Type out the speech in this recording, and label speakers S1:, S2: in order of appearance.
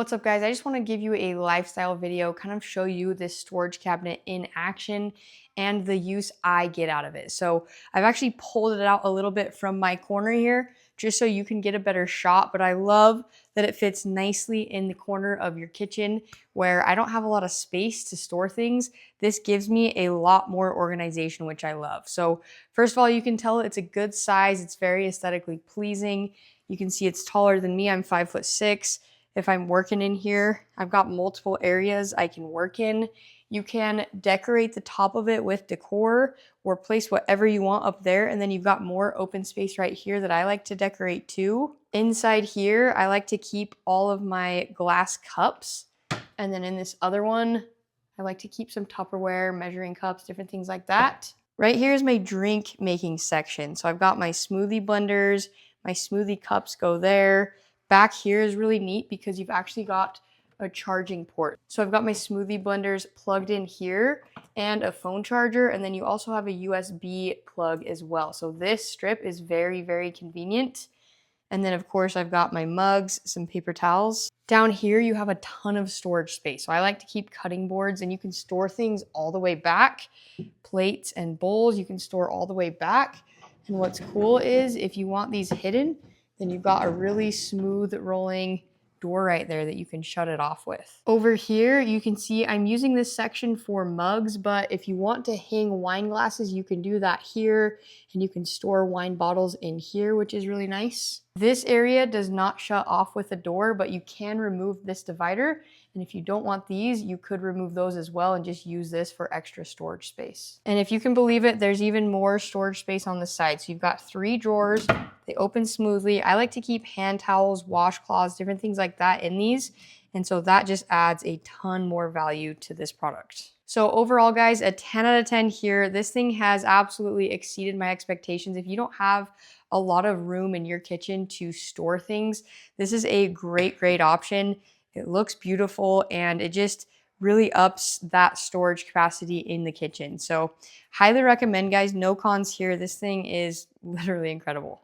S1: What's up, guys? I just want to give you a lifestyle video, kind of show you this storage cabinet in action and the use I get out of it. So I've actually pulled it out a little bit from my corner here just so you can get a better shot, but I love that it fits nicely in the corner of your kitchen where I don't have a lot of space to store things. This gives me a lot more organization, which I love. So first of all, you can tell it's a good size. It's very aesthetically pleasing. You can see it's taller than me. I'm 5'6". If I'm working in here, I've got multiple areas I can work in. You can decorate the top of it with decor or place whatever you want up there. And then you've got more open space right here that I like to decorate too. Inside here, I like to keep all of my glass cups. And then in this other one, I like to keep some Tupperware, measuring cups, different things like that. Right here is my drink making section. So I've got my smoothie blenders, my smoothie cups go there. Back here is really neat because you've actually got a charging port. So I've got my smoothie blenders plugged in here and a phone charger, and then you also have a USB plug as well. So this strip is very, very convenient. And then of course I've got my mugs, some paper towels. Down here you have a ton of storage space. So I like to keep cutting boards, and you can store things all the way back. Plates and bowls you can store all the way back. And what's cool is if you want these hidden, then you've got a really smooth rolling door right there that you can shut it off with. Over here, you can see I'm using this section for mugs, but if you want to hang wine glasses, you can do that here, and you can store wine bottles in here, which is really nice. This area does not shut off with a door, but you can remove this divider. And if you don't want these, you could remove those as well and just use this for extra storage space. And if you can believe it, there's even more storage space on the side. So you've got 3 drawers. They open smoothly. I like to keep hand towels, washcloths, different things like that in these. And so that just adds a ton more value to this product. So overall, guys, a 10 out of 10 here. This thing has absolutely exceeded my expectations. If you don't have a lot of room in your kitchen to store things, this is a great option. It looks beautiful, and it just really ups that storage capacity in the kitchen. So highly recommend, guys. No cons here. This thing is literally incredible.